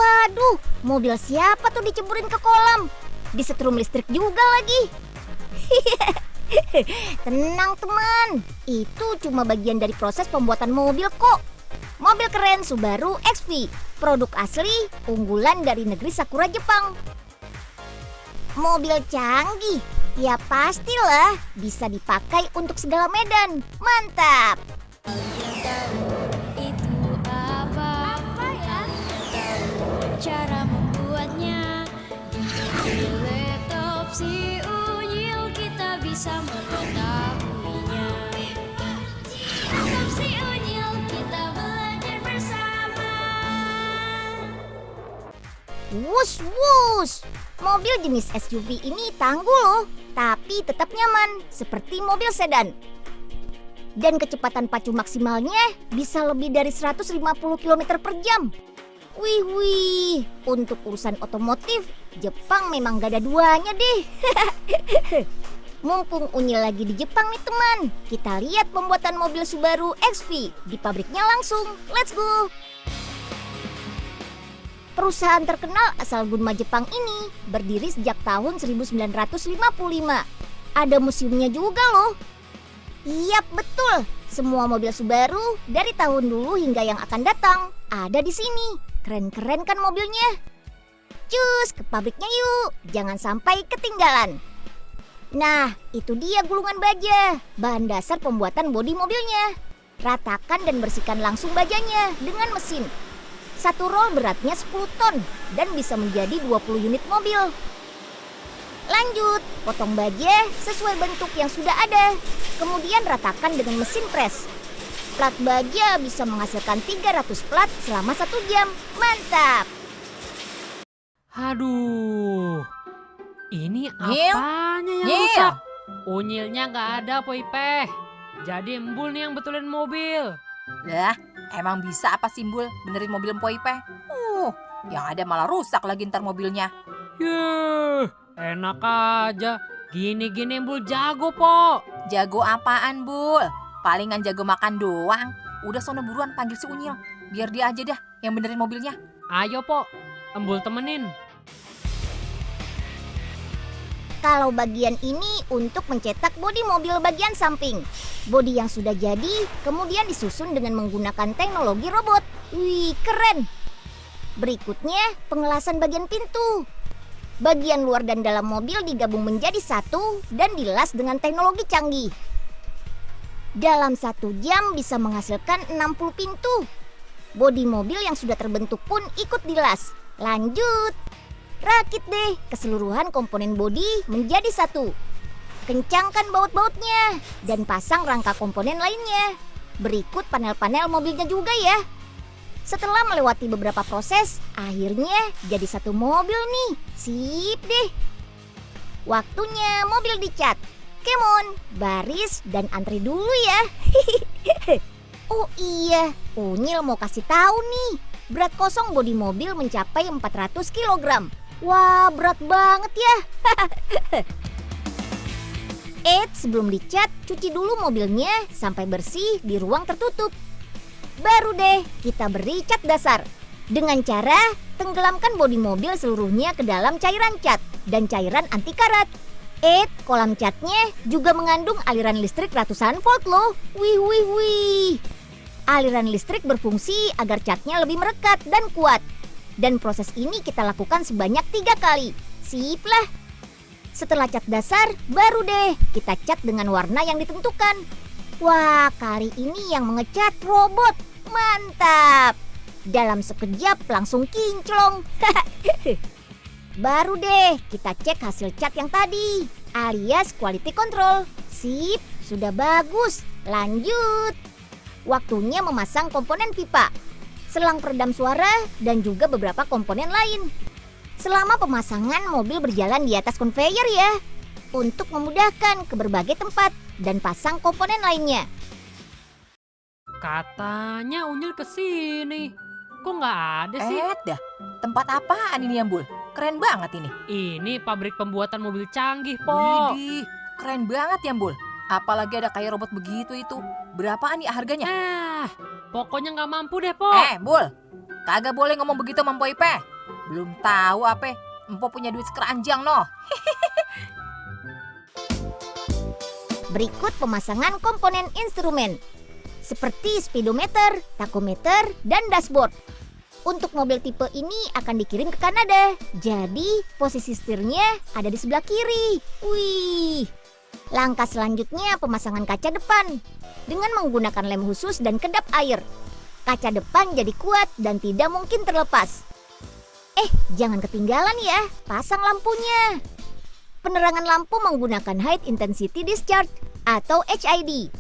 Waduh, mobil siapa tuh diceburin ke kolam? Disetrum listrik juga lagi. Tenang teman, itu cuma bagian dari proses pembuatan mobil kok. Mobil keren Subaru XV, produk asli, unggulan dari negeri Sakura Jepang. Mobil canggih, ya pastilah bisa dipakai untuk segala medan. Mantap! Itu apa ya? Cara membuatnya di laptop si Unyil kita bisa mengetahuinya. Laptop si Unyil kita belajar bersama. Wus wus, mobil jenis SUV ini tangguh loh, tapi tetap nyaman seperti mobil sedan. Dan kecepatan pacu maksimalnya bisa lebih dari 150 km per jam. Wih, untuk urusan otomotif, Jepang memang gak ada duanya deh. Mumpung Unyil lagi di Jepang nih teman, kita lihat pembuatan mobil Subaru XV di pabriknya langsung. Let's go! Perusahaan terkenal asal Gunma Jepang ini berdiri sejak tahun 1955. Ada museumnya juga loh. Yap, betul. Semua mobil Subaru dari tahun dulu hingga yang akan datang ada di sini. Keren-keren kan mobilnya? Cus, ke pabriknya yuk. Jangan sampai ketinggalan. Nah, itu dia gulungan baja, bahan dasar pembuatan bodi mobilnya. Ratakan dan bersihkan langsung bajanya dengan mesin. Satu roll beratnya 10 ton dan bisa menjadi 20 unit mobil. Lanjut, potong baja sesuai bentuk yang sudah ada. Kemudian ratakan dengan mesin press. Plat baja bisa menghasilkan 300 plat selama 1 jam. Mantap! Aduh, ini Nyil? apanya yang Nyil? rusak? Unyilnya nggak ada, Poipeh. Jadi Embul nih yang betulin mobil. Lah, emang bisa apa Simbul benerin mobil Empoipe? Yang ada malah rusak lagi ntar mobilnya. Yuh, enak aja. Gini-gini Embul jago, Po. Jago apaan, Bul? Palingan jago makan doang. Udah sono buruan panggil si Unyil. Biar dia aja dah yang benerin mobilnya. Ayo, Po. Embul temenin. Kalau bagian ini untuk mencetak bodi mobil bagian samping. Bodi yang sudah jadi kemudian disusun dengan menggunakan teknologi robot. Wih, keren! Berikutnya pengelasan bagian pintu. Bagian luar dan dalam mobil digabung menjadi satu dan dilas dengan teknologi canggih. Dalam 1 jam bisa menghasilkan 60 pintu. Bodi mobil yang sudah terbentuk pun ikut dilas. Lanjut! Rakit deh keseluruhan komponen bodi menjadi satu. Kencangkan baut-bautnya dan pasang rangka komponen lainnya. Berikut panel-panel mobilnya juga ya. Setelah melewati beberapa proses, akhirnya jadi satu mobil nih. Sip deh. Waktunya mobil dicat. Come on, baris dan antri dulu ya. Oh iya, Unyil mau kasih tahu nih. Berat kosong bodi mobil mencapai 400 kg. Wah, berat banget ya. Sebelum dicat, cuci dulu mobilnya sampai bersih di ruang tertutup. Baru deh kita beri cat dasar. Dengan cara tenggelamkan bodi mobil seluruhnya ke dalam cairan cat dan cairan anti karat. Kolam catnya juga mengandung aliran listrik ratusan volt loh. Wih. Aliran listrik berfungsi agar catnya lebih merekat dan kuat. Dan proses ini kita lakukan sebanyak 3 kali. Sip lah. Setelah cat dasar, baru deh kita cat dengan warna yang ditentukan. Wah, kali ini yang mengecat robot. Mantap. Dalam sekejap langsung kinclong. Baru deh kita cek hasil cat yang tadi, alias quality control. Sip, sudah bagus. Lanjut. Waktunya memasang komponen pipa, selang peredam suara, dan juga beberapa komponen lain. Selama pemasangan, mobil berjalan di atas conveyor ya, untuk memudahkan ke berbagai tempat dan pasang komponen lainnya. Katanya Unyil kesini. Kok nggak ada sih? Dah, tempat apaan ini Ambul? Keren banget ini. Ini pabrik pembuatan mobil canggih, Po. Widih, keren banget ya Ambul. Apalagi ada kayak robot begitu itu. Berapaan ya harganya? Pokoknya nggak mampu deh, Po. Bul, Kagak boleh ngomong begitu sama Mpok Ipeh. Belum tahu apa, Mpok punya duit sekeranjang noh. Berikut pemasangan komponen instrumen seperti speedometer, tachometer, dan dashboard. Untuk mobil tipe ini akan dikirim ke Kanada, jadi posisi setirnya ada di sebelah kiri. Wih. Langkah selanjutnya pemasangan kaca depan dengan menggunakan lem khusus dan kedap air. Kaca depan jadi kuat dan tidak mungkin terlepas. Jangan ketinggalan ya, pasang lampunya. Penerangan lampu menggunakan High Intensity Discharge atau HID.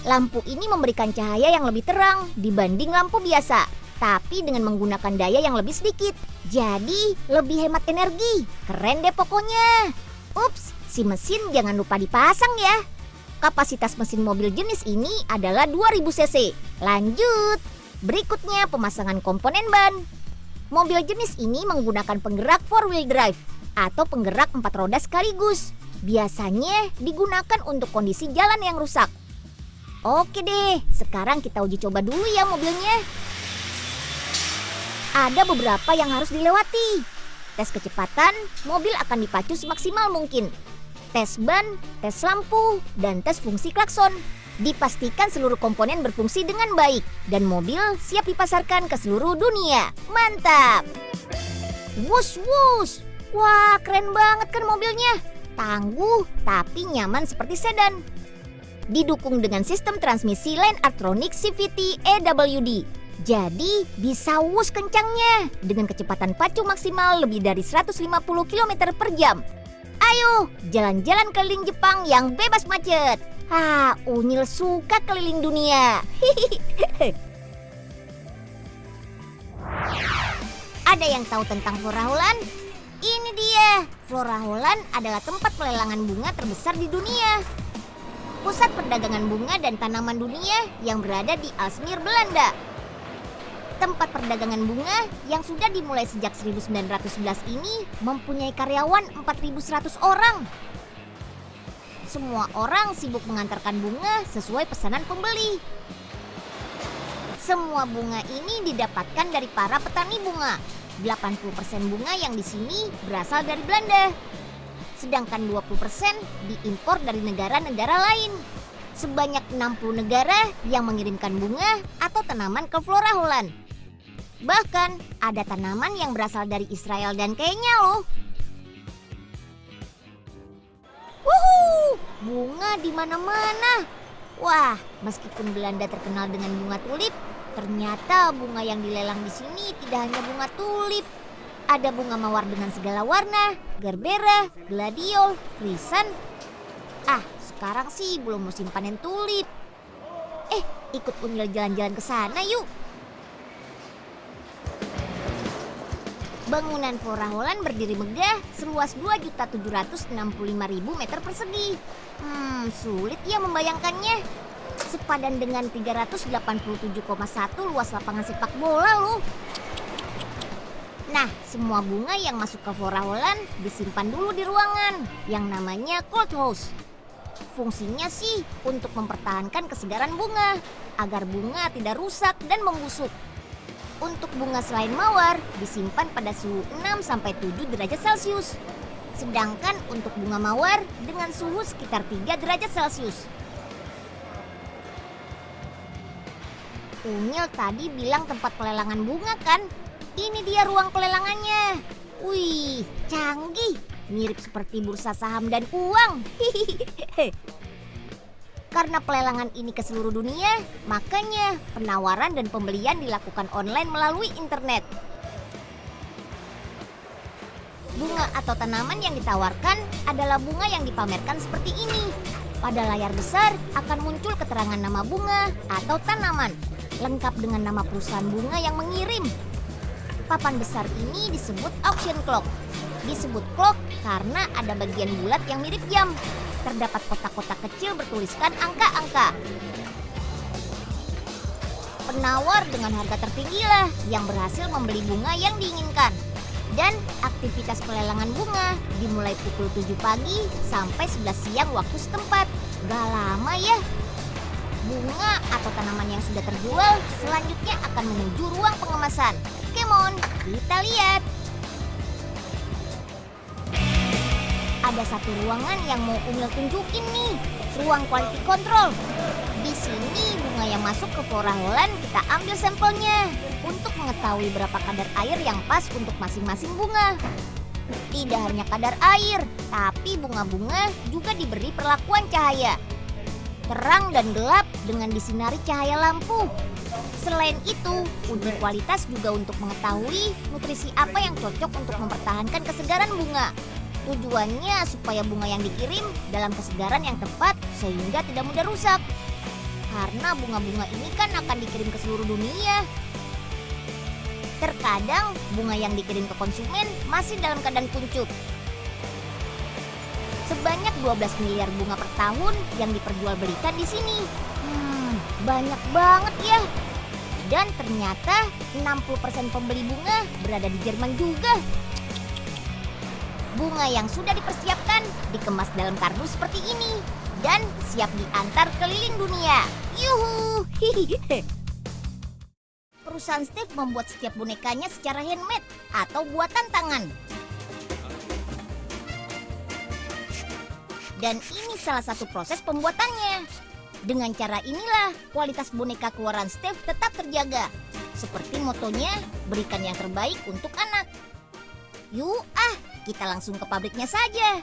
Lampu ini memberikan cahaya yang lebih terang dibanding lampu biasa, tapi dengan menggunakan daya yang lebih sedikit. Jadi lebih hemat energi. Keren deh pokoknya. Ups, si mesin jangan lupa dipasang ya. Kapasitas mesin mobil jenis ini adalah 2000 cc. Lanjut. Berikutnya pemasangan komponen ban. Mobil jenis ini menggunakan penggerak 4-wheel drive atau penggerak 4 roda sekaligus. Biasanya digunakan untuk kondisi jalan yang rusak. Oke deh, sekarang kita uji coba dulu ya mobilnya. Ada beberapa yang harus dilewati. Tes kecepatan, mobil akan dipacu semaksimal mungkin. Tes ban, tes lampu, dan tes fungsi klakson. Dipastikan seluruh komponen berfungsi dengan baik dan mobil siap dipasarkan ke seluruh dunia. Mantap! Wush wush! Wah, keren banget kan mobilnya. Tangguh tapi nyaman seperti sedan. Didukung dengan sistem transmisi Landtronic CVT EWD. Jadi bisa wush kencangnya dengan kecepatan pacu maksimal lebih dari 150 km per jam. Ayo jalan-jalan keliling Jepang yang bebas macet. Unyil suka keliling dunia. Ada yang tahu tentang Flora Holland? Ini dia. Flora Holland adalah tempat pelelangan bunga terbesar di dunia. Pusat perdagangan bunga dan tanaman dunia yang berada di Aalsmeer, Belanda. Tempat perdagangan bunga yang sudah dimulai sejak 1911 ini mempunyai karyawan 4.100 orang. Semua orang sibuk mengantarkan bunga sesuai pesanan pembeli. Semua bunga ini didapatkan dari para petani bunga. 80% bunga yang di sini berasal dari Belanda. Sedangkan 20% diimpor dari negara-negara lain. Sebanyak 60 negara yang mengirimkan bunga atau tanaman ke Flora Holland. Bahkan ada tanaman yang berasal dari Israel dan Kenya loh. Wuhu, bunga di mana-mana. Wah, meskipun Belanda terkenal dengan bunga tulip, ternyata bunga yang dilelang di sini tidak hanya bunga tulip. Ada bunga mawar dengan segala warna, gerbera, gladiol, krisan. Sekarang sih belum musim panen tulip. Ikut Unyil jalan-jalan ke sana yuk. Bangunan Flora Holland berdiri megah seluas 2.765.000 meter persegi. Sulit ya membayangkannya. Sepadan dengan 387,1 luas lapangan sepak bola loh. Nah, semua bunga yang masuk ke Flora Holland disimpan dulu di ruangan yang namanya cold house. Fungsinya sih untuk mempertahankan kesegaran bunga agar bunga tidak rusak dan membusuk. Untuk bunga selain mawar disimpan pada suhu 6-7 derajat Celcius. Sedangkan untuk bunga mawar dengan suhu sekitar 3 derajat Celcius. Unyil tadi bilang tempat pelelangan bunga kan? Ini dia ruang pelelangannya. Wih, canggih. Mirip seperti bursa saham dan uang. Karena pelelangan ini ke seluruh dunia, makanya penawaran dan pembelian dilakukan online melalui internet. Bunga atau tanaman yang ditawarkan adalah bunga yang dipamerkan seperti ini. Pada layar besar akan muncul keterangan nama bunga atau tanaman, lengkap dengan nama perusahaan bunga yang mengirim. Papan besar ini disebut auction clock. Disebut clock karena ada bagian bulat yang mirip jam. Terdapat kotak-kotak kecil bertuliskan angka-angka. Penawar dengan harga tertinggi lah yang berhasil membeli bunga yang diinginkan. Dan aktivitas pelelangan bunga dimulai pukul 7 pagi sampai 11 siang waktu setempat. Gak lama ya. Bunga atau tanaman yang sudah terjual selanjutnya akan menuju ruang pemesan. Come on, kita lihat. Ada satu ruangan yang mau Umil tunjukin nih, ruang quality control. Di sini bunga yang masuk ke Flora Holland kita ambil sampelnya untuk mengetahui berapa kadar air yang pas untuk masing-masing bunga. Tidak hanya kadar air, tapi bunga-bunga juga diberi perlakuan cahaya. Terang dan gelap dengan disinari cahaya lampu. Selain itu, uji kualitas juga untuk mengetahui nutrisi apa yang cocok untuk mempertahankan kesegaran bunga. Tujuannya supaya bunga yang dikirim dalam kesegaran yang tepat sehingga tidak mudah rusak. Karena bunga-bunga ini kan akan dikirim ke seluruh dunia. Terkadang bunga yang dikirim ke konsumen masih dalam keadaan kuncup. Sebanyak 12 miliar bunga per tahun yang diperjualbelikan di sini. Banyak banget ya. Dan ternyata 60% pembeli bunga berada di Jerman juga. Bunga yang sudah dipersiapkan dikemas dalam kardus seperti ini dan siap diantar keliling dunia. Yuhu! Perusahaan Steve membuat setiap bonekanya secara handmade atau buatan tangan. Dan ini salah satu proses pembuatannya. Dengan cara inilah kualitas boneka keluaran Steve tetap terjaga. Seperti motonya, berikan yang terbaik untuk anak. Yuk kita langsung ke pabriknya saja.